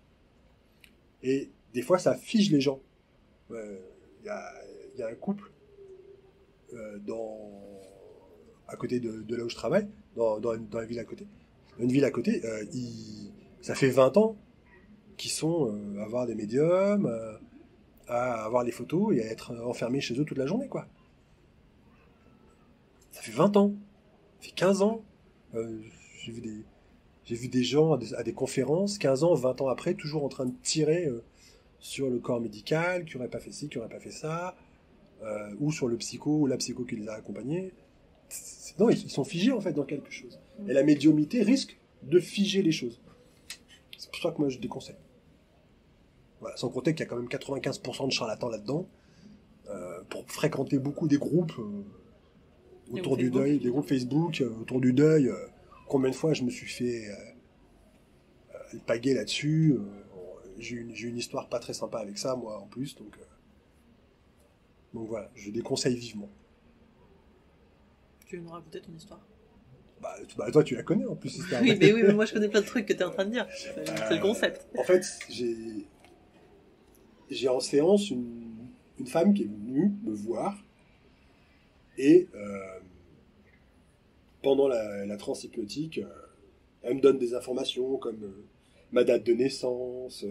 Et des fois, ça fige les gens. Il y a un couple à côté de là où je travaille, dans la ville à côté. Une ville à côté, ça fait 20 ans qu'ils sont à avoir des médiums, à avoir les photos et à être enfermés chez eux toute la journée, quoi. Ça fait 20 ans, ça fait 15 ans. J'ai vu des gens à des conférences, 15 ans, 20 ans après, toujours en train de tirer sur le corps médical, qui aurait pas fait ci, qui aurait pas fait ça, ou sur le psycho, ou la psycho qui les a accompagnés. Non, ils sont figés, en fait, dans quelque chose. Et la médiumnité risque de figer les choses. C'est pour ça que moi, je déconseille. Voilà, sans compter qu'il y a quand même 95% de charlatans là-dedans, pour fréquenter beaucoup des groupes autour du deuil, des groupes Facebook, autour du deuil. Combien de fois je me suis fait paguer là-dessus. J'ai eu une histoire pas très sympa avec ça, moi, en plus. Donc voilà, je déconseille vivement. Tu veux nous raconter ton histoire? Bah, toi, tu la connais, en plus. Oui, mais moi, je connais plein de trucs que tu es en train de dire. C'est le concept. En fait, j'ai en séance une femme qui est venue me voir et pendant la transe hypnotique, elle me donne des informations comme ma date de naissance,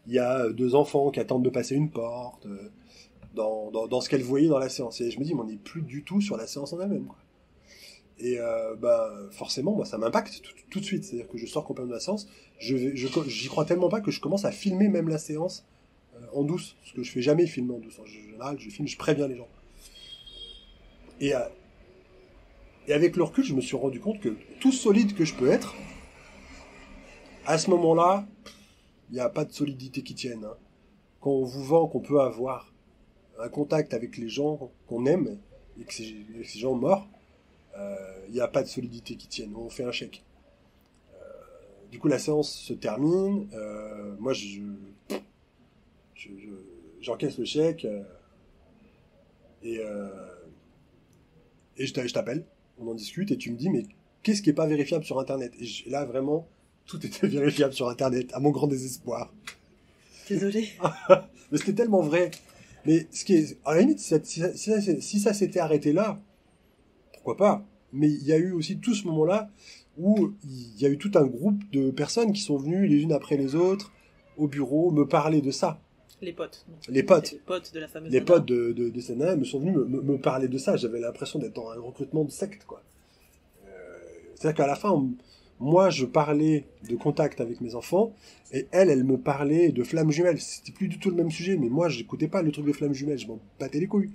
il y a 2 enfants qui attendent de passer une porte, dans ce qu'elle voyait dans la séance. Et je me dis, mais on n'est plus du tout sur la séance en elle-même, quoi. Et forcément, moi, ça m'impacte tout de suite. C'est-à-dire que je sors complètement de la séance, j'y crois tellement pas que je commence à filmer même la séance en douce. Ce que je fais jamais filmer en douce. En général, je filme, je préviens les gens. Et avec le recul, je me suis rendu compte que tout solide que je peux être, à ce moment-là, il n'y a pas de solidité qui tienne. Hein. Quand on vous vend qu'on peut avoir un contact avec les gens qu'on aime, et que ces gens morts, il n'y a pas de solidité qui tienne. On fait un chèque. Du coup, la séance se termine. Moi, j'encaisse le chèque et je t'appelle. On en discute et tu me dis, mais qu'est-ce qui n'est pas vérifiable sur Internet? Et là, vraiment, tout était vérifiable sur Internet, à mon grand désespoir. Désolé. Mais c'était tellement vrai. Mais ce qui est, à la limite, si ça s'était arrêté là, pourquoi pas? Mais il y a eu aussi tout ce moment-là où il y a eu tout un groupe de personnes qui sont venues les unes après les autres au bureau me parler de ça. Les potes. Les potes. Les potes de la fameuse Les nana. potes de cette nana me sont venus me parler de ça. J'avais l'impression d'être dans un recrutement de secte, quoi. C'est-à-dire qu'à la fin, moi, je parlais de contact avec mes enfants, et elle me parlait de flammes jumelles. C'était plus du tout le même sujet, mais moi, j'écoutais pas le truc de flammes jumelles, je m'en battais les couilles.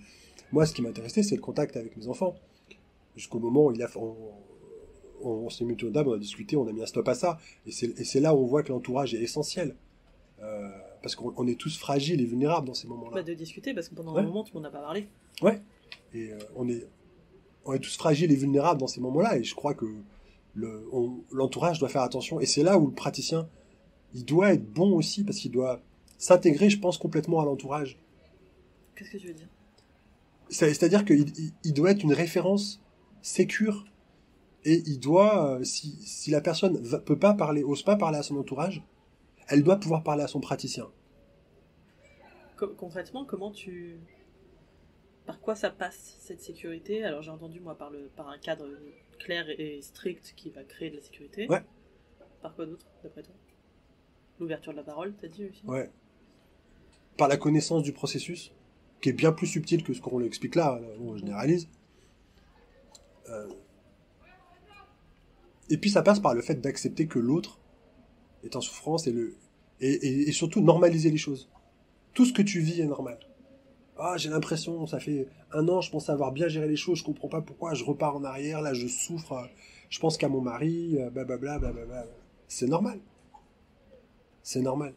Moi, ce qui m'intéressait, c'est le contact avec mes enfants. Jusqu'au moment où on s'est mis autour de table, on a discuté, on a mis un stop à ça. Et c'est là où on voit que l'entourage est essentiel. Parce qu'on est tous fragiles et vulnérables dans ces moments-là. De discuter, parce que pendant un moment, tout le monde n'a pas parlé. Ouais. Et on est tous fragiles et vulnérables dans ces moments-là. Et je crois que l'entourage doit faire attention. Et c'est là où le praticien, il doit être bon aussi, parce qu'il doit s'intégrer, je pense, complètement à l'entourage. Qu'est-ce que tu veux dire ? C'est-à-dire qu'il doit être une référence sécure. Et il doit, si la personne peut pas parler, ose pas parler à son entourage, elle doit pouvoir parler à son praticien. Concrètement, par quoi ça passe, cette sécurité ? Alors j'ai entendu, moi, par un cadre clair et strict qui va créer de la sécurité. Ouais. Par quoi d'autre, d'après toi ? L'ouverture de la parole, t'as dit aussi ? Ouais. Par la connaissance du processus, qui est bien plus subtil que ce qu'on l'explique là, on généralise. Et puis ça passe par le fait d'accepter que l'autre est en souffrance et surtout normaliser les choses. Tout ce que tu vis est normal. Ah, j'ai l'impression, ça fait 1 an, je pense avoir bien géré les choses, je comprends pas pourquoi, je repars en arrière, là je souffre, je pense qu'à mon mari, blablabla, blablabla. C'est normal. C'est normal.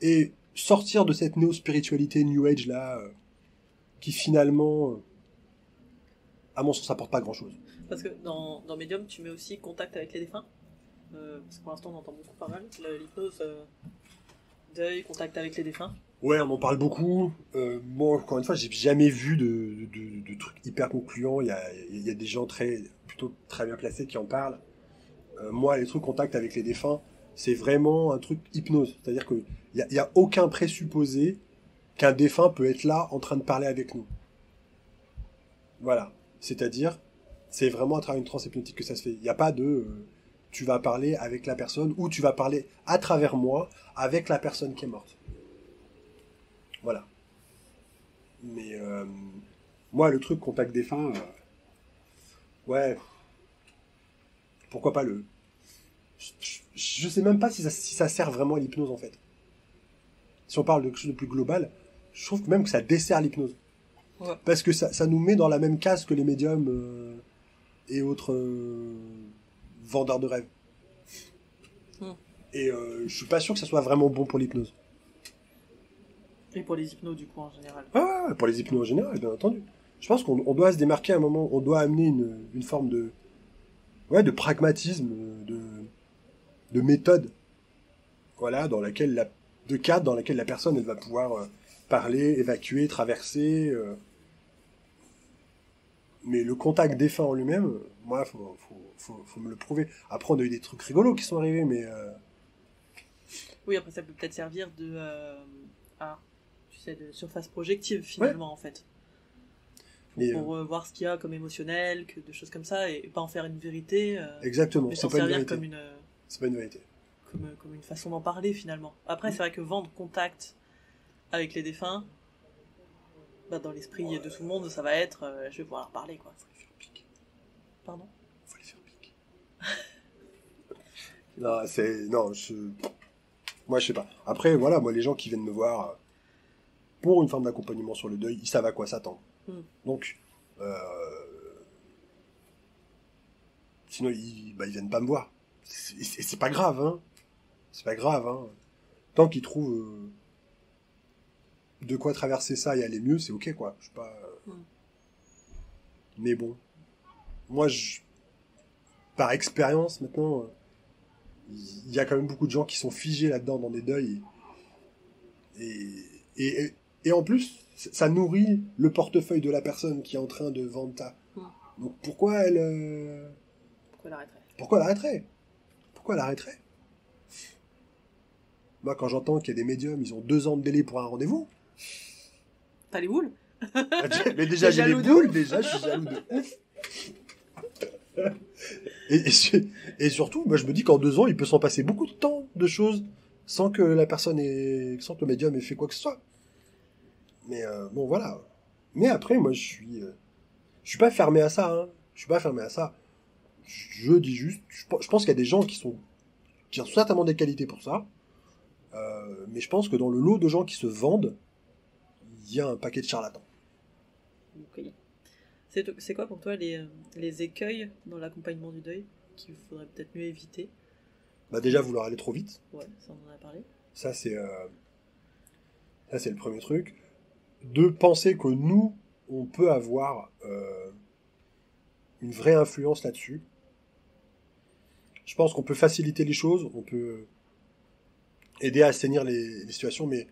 Et sortir de cette néo-spiritualité New Age là, qui finalement, à mon sens, apporte pas grand chose. Parce que dans Medium, tu mets aussi contact avec les défunts. Parce que pour l'instant, on entend beaucoup pas mal. L'hypnose, deuil, contact avec les défunts. Ouais, on en parle beaucoup. Moi, encore une fois, j'ai jamais vu de trucs hyper concluants. Il y a des gens plutôt très bien placés qui en parlent. Moi, les trucs contact avec les défunts, c'est vraiment un truc hypnose. C'est-à-dire qu'il y a aucun présupposé qu'un défunt peut être là en train de parler avec nous. Voilà. C'est-à-dire, c'est vraiment à travers une transe hypnotique que ça se fait. Il n'y a pas de tu vas parler avec la personne ou tu vas parler à travers moi avec la personne qui est morte. Voilà. Mais moi, le truc contact défunt, ouais, pourquoi pas le... Je sais même pas si ça sert vraiment à l'hypnose en fait. Si on parle de quelque chose de plus global, je trouve même que ça dessert l'hypnose. Ouais. Parce que ça nous met dans la même case que les médiums et autres vendeurs de rêves. Et je suis pas sûr que ça soit vraiment bon pour l'hypnose. Et pour les hypnos, du coup, en général. Ah, pour les hypnos en général, bien entendu. Je pense qu'on doit se démarquer à un moment, on doit amener une forme de pragmatisme, de méthode, voilà, dans laquelle la personne elle va pouvoir parler, évacuer, traverser. Mais le contact défunt en lui-même, moi, faut me le prouver. Après, on a eu des trucs rigolos qui sont arrivés, mais... Oui, après, ça peut peut-être servir de surface projective, finalement, en fait. Pour voir ce qu'il y a comme émotionnel, de choses comme ça, et pas en faire une vérité. Exactement, mais c'est pas une vérité. C'est pas une vérité. Comme une façon d'en parler, finalement. Après, c'est vrai que vendre contact avec les défunts, dans l'esprit de tout le monde, ça va être je vais pouvoir leur parler, quoi. Faut les faire pique. Pardon ? Faut les faire pique. Moi, je sais pas. Après, voilà, moi, les gens qui viennent me voir pour une forme d'accompagnement sur le deuil, ils savent à quoi s'attendre. Donc, sinon, ils viennent pas me voir. C'est pas grave, hein. C'est pas grave, hein. Tant qu'ils trouvent de quoi traverser ça et aller mieux, c'est ok, quoi. Je sais pas. Mais bon. Moi, par expérience, maintenant, il y a quand même beaucoup de gens qui sont figés là-dedans dans des deuils. Et en plus, ça nourrit le portefeuille de la personne qui est en train de vendre ça. Donc pourquoi elle l'arrêterait ? Pourquoi elle l'arrêterait ? Moi, quand j'entends qu'il y a des médiums, ils ont 2 ans de délai pour un rendez-vous. T'as les boules ? Mais déjà, j'ai les boules, déjà, je suis jaloux de ouf. Et surtout, moi, je me dis qu'en 2 ans, il peut s'en passer beaucoup de temps de choses sans que sans que le médium ait fait quoi que ce soit. Mais bon, voilà. Mais après, moi, je suis pas fermé à ça. Hein. Je suis pas fermé à ça. Je dis juste, je pense qu'il y a des gens qui ont certainement des qualités pour ça, mais je pense que dans le lot de gens qui se vendent, il y a un paquet de charlatans. Ok. C'est quoi pour toi les écueils dans l'accompagnement du deuil qu'il faudrait peut-être mieux éviter? Bah déjà, vouloir aller trop vite. Ouais, ça on en a parlé. Ça, c'est le premier truc. De penser que nous, on peut avoir une vraie influence là-dessus. Je pense qu'on peut faciliter les choses, on peut aider à assainir les situations, mais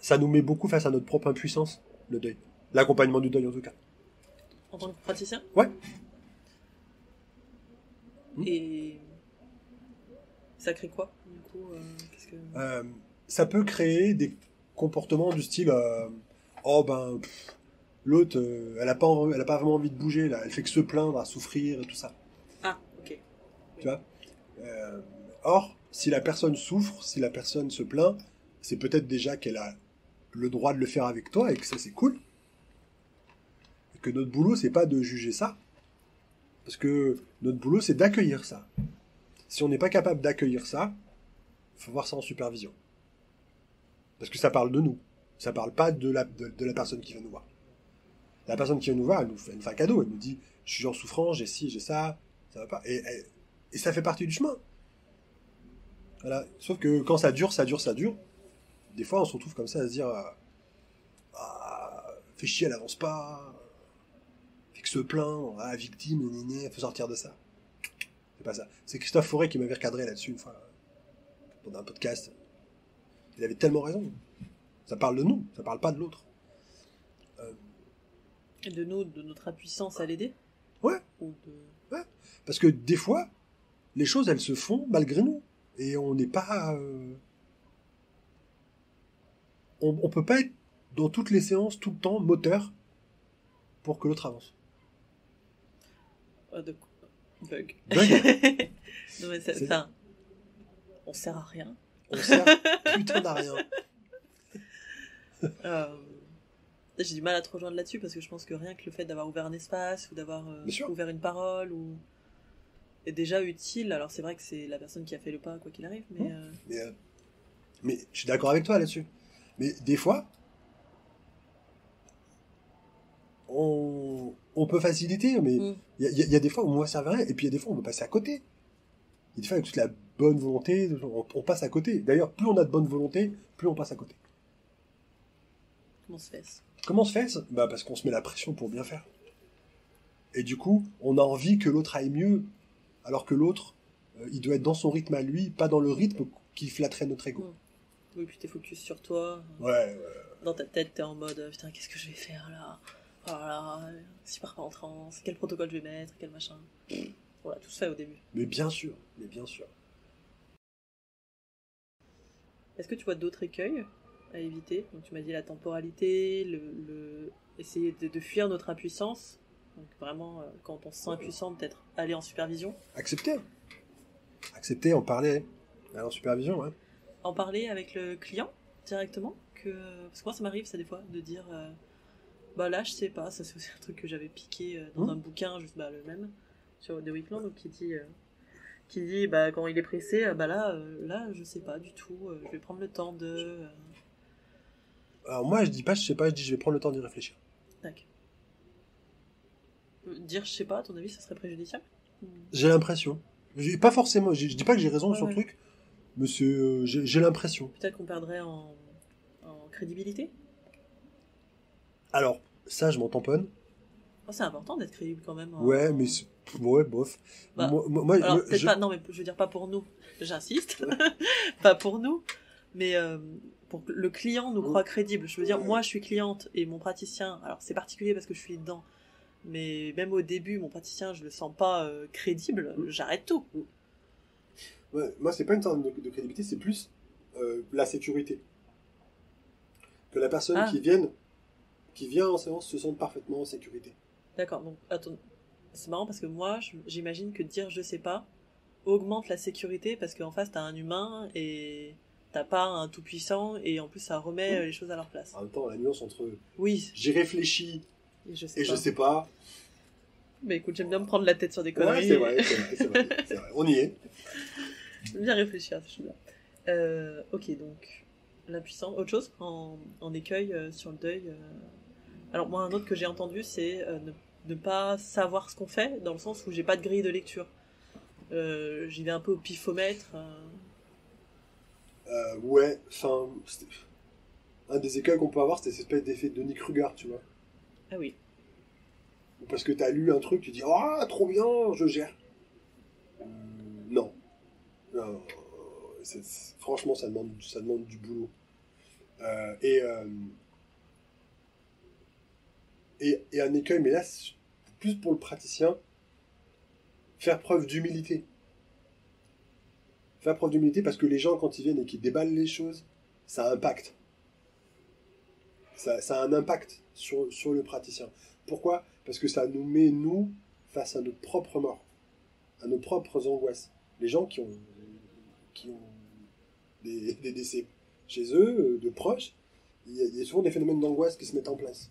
ça nous met beaucoup face à notre propre impuissance, le deuil. L'accompagnement du deuil, en tout cas. En tant que praticien? Ouais. Et ça crée quoi, du coup qu'est-ce que... Ça peut créer des comportements du style oh ben l'autre elle a pas vraiment envie de bouger là, elle fait que se plaindre, à souffrir et tout ça. Ah, ok. Tu vois. Or, si la personne souffre, si la personne se plaint, c'est peut-être déjà qu'elle a le droit de le faire avec toi et que ça c'est cool. Et que notre boulot c'est pas de juger ça, parce que notre boulot c'est d'accueillir ça. Si on n'est pas capable d'accueillir ça, faut voir ça en supervision. Parce que ça parle de nous. Ça parle pas de la personne qui vient nous voir. La personne qui vient nous voir, elle nous fait un cadeau. Elle nous dit, je suis en souffrance, j'ai ci, j'ai ça, ça va pas. Et ça fait partie du chemin. Voilà. Sauf que quand ça dure, des fois on se retrouve comme ça à se dire, fais chier, elle avance pas, fait que se plaint, victime, néné, faut sortir de ça. C'est pas ça. C'est Christophe Fauré qui m'avait recadré là-dessus une fois, pendant un podcast. Il avait tellement raison. Ça parle de nous, ça parle pas de l'autre. Et de nous, de notre impuissance à l'aider? Ouais. Ouais. Parce que des fois, les choses, elles se font malgré nous. Et on n'est pas... On peut pas être dans toutes les séances, tout le temps, moteur pour que l'autre avance. Bug. Bug. Non mais ça... On sert à rien. On sert putain à rien. J'ai du mal à te rejoindre là-dessus parce que je pense que rien que le fait d'avoir ouvert un espace ou d'avoir ouvert une parole est déjà utile. Alors c'est vrai que c'est la personne qui a fait le pas quoi qu'il arrive, mais... Mais je suis d'accord avec toi là-dessus. Mais des fois, on peut faciliter, mais il y a des fois où on va servir à rien, et puis il y a des fois où on peut passer à côté. Il y a des fois avec toute la bonne volonté, on passe à côté. D'ailleurs, plus on a de bonne volonté, plus on passe à côté. Comment se fait-ce? Comment se fait-ce? Parce qu'on se met la pression pour bien faire. Et du coup, on a envie que l'autre aille mieux, alors que l'autre, il doit être dans son rythme à lui, pas dans le rythme qui flatterait notre ego. Oui, puis t'es focus sur toi. Ouais. Dans ta tête, t'es en mode, putain, qu'est-ce que je vais faire là? Voilà, si part pas en transe, quel protocole je vais mettre, quel machin. Voilà, tout se fait au début. Mais bien sûr. Est-ce que tu vois d'autres écueils à éviter? Donc tu m'as dit la temporalité, essayer de fuir notre impuissance. Donc vraiment, quand on se sent impuissant, peut-être aller en supervision. Accepter, en parler. Aller en supervision, ouais. En parler avec le client directement, parce que moi ça m'arrive ça des fois de dire là je sais pas, ça c'est aussi un truc que j'avais piqué dans un bouquin juste le même sur The Weekland, donc qui dit quand il est pressé là je sais pas du tout, je vais prendre le temps de Alors moi je dis pas je sais pas, je dis je vais prendre le temps d'y réfléchir. D'accord. Dire je sais pas, à ton avis ça serait préjudiciable? J'ai l'impression, pas forcément, je dis pas que j'ai raison sur le truc, mais j'ai l'impression. Peut-être qu'on perdrait en crédibilité. Alors, ça, je m'en tamponne. C'est important d'être crédible quand même. Ouais, mais ouais, bof. Alors, peut-être pas, non, mais je veux dire pas pour nous, j'insiste. Pas pour nous, mais pour que le client nous croit crédible. Je veux dire, moi je suis cliente et mon praticien, alors c'est particulier parce que je suis dedans, mais même au début, mon praticien, je le sens pas crédible, j'arrête tout. Ouais, moi, c'est pas une sorte de crédibilité, c'est plus la sécurité. Que la personne qui vient en séance se sente parfaitement en sécurité. D'accord, donc attends, c'est marrant parce que moi, j'imagine que dire je sais pas augmente la sécurité parce qu'en face, t'as un humain et t'as pas un tout-puissant et en plus, ça remet les choses à leur place. En même temps, la nuance entre oui, j'ai réfléchi et je sais pas, Mais écoute, j'aime bien me prendre la tête sur des Ouais, conneries. c'est vrai, c'est vrai. On y est. Bien réfléchir, je suis bien. Ok, donc l'impuissance. Autre chose en écueil sur le deuil. Alors moi, un autre que j'ai entendu, c'est ne pas savoir ce qu'on fait, dans le sens où j'ai pas de grille de lecture. J'y vais un peu au pifomètre. Ouais, enfin, un des écueils qu'on peut avoir, c'est cette espèce d'effet de Denis Kruger, tu vois. Ah oui. Parce que t'as lu un truc, tu dis, ah, trop bien, je gère. Non. Non, franchement, ça demande du boulot. Euh, et, euh, et un écueil, mais là, c'est plus pour le praticien, faire preuve d'humilité. Faire preuve d'humilité parce que les gens, quand ils viennent et qu'ils déballent les choses, ça impacte. Ça a un impact sur le praticien. Pourquoi ? Parce que ça nous met, nous, face à notre propre mort, à nos propres angoisses. Les gens qui ont des décès chez eux, de proches, il y a souvent des phénomènes d'angoisse qui se mettent en place.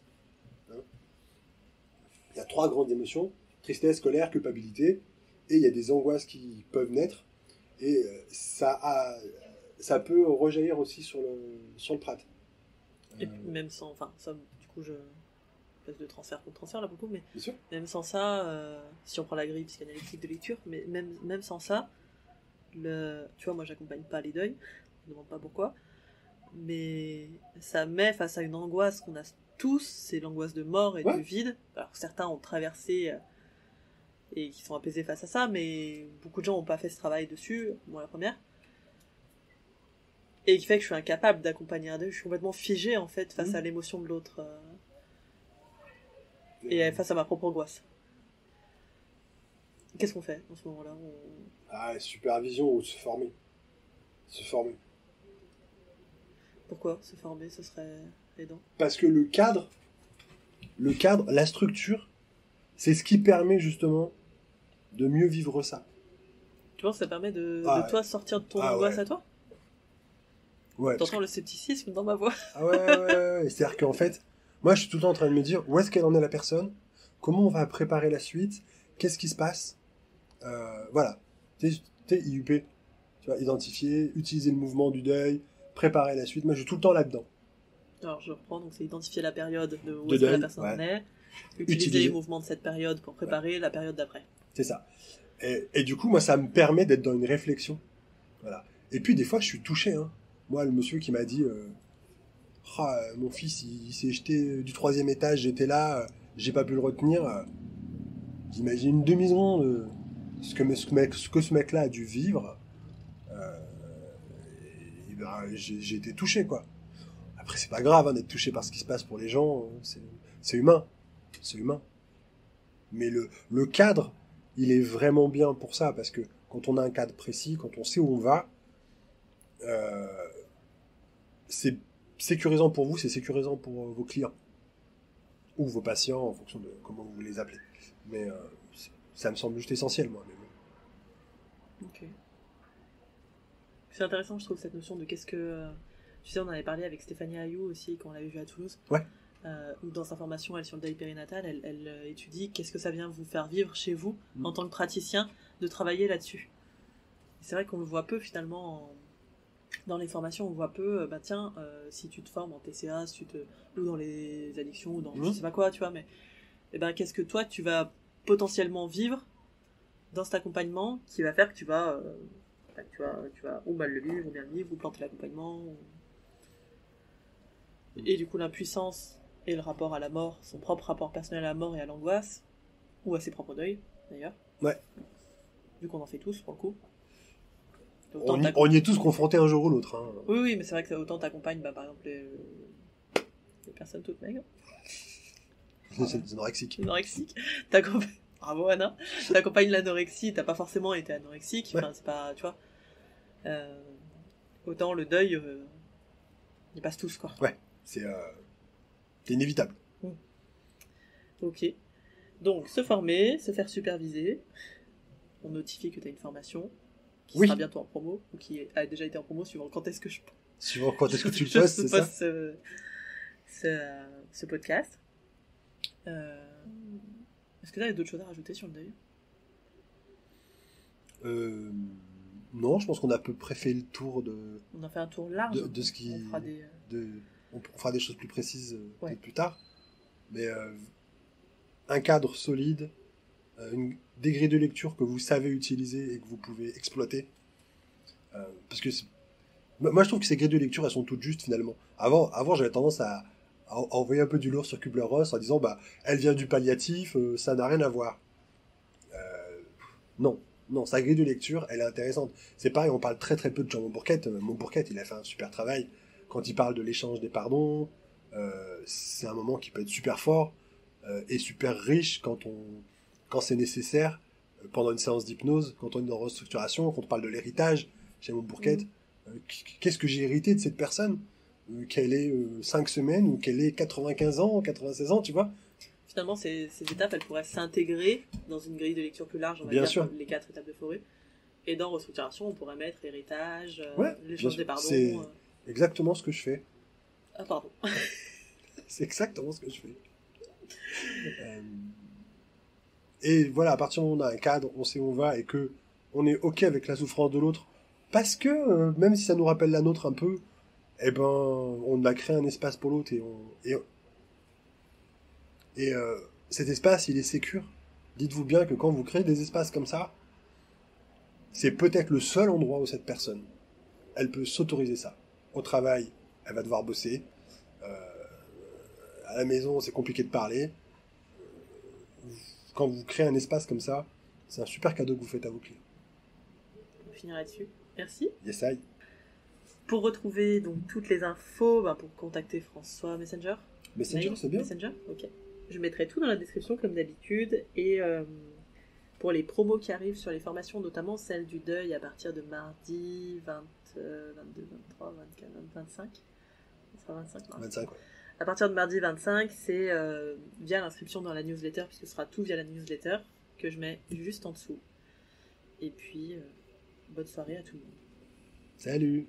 Hein. Il y a 3 grandes émotions, tristesse, colère, culpabilité, et il y a des angoisses qui peuvent naître, et ça peut rejaillir aussi sur le prat. Et puis, même sans. Enfin, ça, du coup, je passe de transfert contre transfert là beaucoup, mais Bien sûr. même sans ça, si on prend la grille psychanalytique de lecture, mais même sans ça, tu vois, moi j'accompagne pas les deuils, je ne demande pas pourquoi, mais ça met face à une angoisse qu'on a tous, c'est l'angoisse de mort et Ouais. du vide. Alors certains ont traversé et qui sont apaisés face à ça, mais beaucoup de gens n'ont pas fait ce travail dessus, moi la première. Et qui fait que je suis incapable d'accompagner un deuil, je suis complètement figée en fait face à l'émotion de l'autre et face à ma propre angoisse. Qu'est-ce qu'on fait en ce moment-là Supervision ou se former. Se former. Pourquoi se former, ce serait aidant? Parce que le cadre, la structure, c'est ce qui permet justement de mieux vivre ça. Tu penses que ça permet de Ouais. toi sortir de ton angoisse ouais. à toi? Ouais. T'entends le scepticisme dans ma voix? Ah ouais. C'est-à-dire qu'en fait, moi je suis tout le temps en train de me dire où est-ce qu'elle en est la personne, comment on va préparer la suite, qu'est-ce qui se passe. Voilà. T'es IUP. Tu vois, identifier, utiliser le mouvement du deuil, préparer la suite. Moi je suis tout le temps là-dedans. Alors je reprends, donc c'est identifier la période de où De est-ce que la deuil, personne ouais. en est, utiliser les mouvements de cette période pour préparer la période d'après. C'est ça. Et du coup, moi, ça me permet d'être dans une réflexion. Voilà. Et puis, des fois, je suis touché. Hein. Moi, le monsieur qui m'a dit mon fils, il s'est jeté du 3e étage, j'étais là, j'ai pas pu le retenir. J'imagine une demi-seconde ce que ce mec-là a dû vivre. Et ben, j'ai été touché, quoi. Après, c'est pas grave hein, d'être touché par ce qui se passe pour les gens. C'est humain. C'est humain. Mais le cadre, il est vraiment bien pour ça, parce que quand on a un cadre précis, quand on sait où on va, c'est sécurisant pour vous, c'est sécurisant pour vos clients. Ou vos patients, en fonction de comment vous les appelez. Mais ça me semble juste essentiel, moi. Mais bon. Ok. C'est intéressant, je trouve, cette notion de qu'est-ce que... Tu sais, on en avait parlé avec Stéphanie Ayou aussi, quand on l'avait vue à Toulouse. Ouais. Où dans sa formation, elle, sur le deuil périnatal, elle étudie qu'est-ce que ça vient vous faire vivre chez vous, en tant que praticien, de travailler là-dessus. Et c'est vrai qu'on le voit peu, finalement, dans les formations, on voit peu, si tu te formes en TCA, ou dans les addictions, ou dans je sais pas quoi, tu vois, mais qu'est-ce que toi, tu vas potentiellement vivre dans cet accompagnement qui va faire que tu vas ou mal le vivre, ou bien le vivre, ou planter l'accompagnement. Et du coup, l'impuissance et le rapport à la mort, son propre rapport personnel à la mort et à l'angoisse, ou à ses propres deuils, d'ailleurs. Ouais. Vu qu'on en fait tous, pour le coup. On y est tous confrontés un jour ou l'autre. Hein. Oui, mais c'est vrai que autant t'accompagnes, par exemple, les personnes toutes maigres. C'est anorexique. Bravo Anna. T'accompagnes l'anorexie, t'as pas forcément été anorexique, ouais. Enfin, c'est pas, tu vois. Autant le deuil, il passe tous, quoi. Ouais, c'est inévitable. Ok. Donc, se former, se faire superviser. On notifie que t'as une formation qui sera bientôt en promo, ou qui a déjà été en promo, suivant quand est-ce que je... Suivant quand est-ce que tu le postes, c'est ça ce podcast. Est-ce que tu as d'autres choses à rajouter sur le deuil? Non, je pense qu'on a à peu près fait le tour On a fait un tour large. de ce qui... On fera des... on fera des choses plus précises Ouais. plus tard. Mais un cadre solide, des grilles de lecture que vous savez utiliser et que vous pouvez exploiter. Parce que moi, je trouve que ces grilles de lecture, elles sont toutes justes finalement. Avant j'avais tendance à envoyer un peu du lourd sur Kubler-Ross en disant bah elle vient du palliatif, ça n'a rien à voir. Non, sa grille de lecture, elle est intéressante. C'est pareil, on parle très très peu de Jean Montbourquet. Montbourquet, il a fait un super travail. Quand il parle de l'échange des pardons, c'est un moment qui peut être super fort et super riche quand c'est nécessaire, pendant une séance d'hypnose, quand on est en restructuration, quand on parle de l'héritage chez Montbourquet. Qu'est-ce que j'ai hérité de cette personne, qu'elle ait 5 semaines ou qu'elle ait 95 ans, 96 ans, tu vois. Finalement, ces étapes, elles pourraient s'intégrer dans une grille de lecture plus large, on va Bien dire, sûr. comme les 4 étapes de Forêt. Et dans restructuration, on pourrait mettre héritage, Ouais, l'échange bien des sûr. pardons. C'est exactement ce que je fais. Ah, pardon. C'est exactement ce que je fais. Et voilà, à partir du moment où on a un cadre, on sait où on va et que on est ok avec la souffrance de l'autre, parce que même si ça nous rappelle la nôtre un peu, eh ben, on a créé un espace pour l'autre et cet espace, il est sécure. Dites-vous bien que quand vous créez des espaces comme ça, c'est peut-être le seul endroit où cette personne, elle peut s'autoriser ça. Au travail, elle va devoir bosser. À la maison, c'est compliqué de parler. Quand vous créez un espace comme ça, c'est un super cadeau que vous faites à vos clients. On finira là-dessus. Merci. Yes, I. Pour retrouver donc toutes les infos, pour contacter François Messenger. Messenger, c'est bien. Messenger, ok. Je mettrai tout dans la description comme d'habitude. Et pour les promos qui arrivent sur les formations, notamment celle du deuil à partir de mardi 22, 23, 24, 25. Ce sera 25 mardi. 25, ouais. À partir de mardi 25, c'est via l'inscription dans la newsletter, puisque ce sera tout via la newsletter, que je mets juste en dessous. Et puis, bonne soirée à tout le monde. Salut!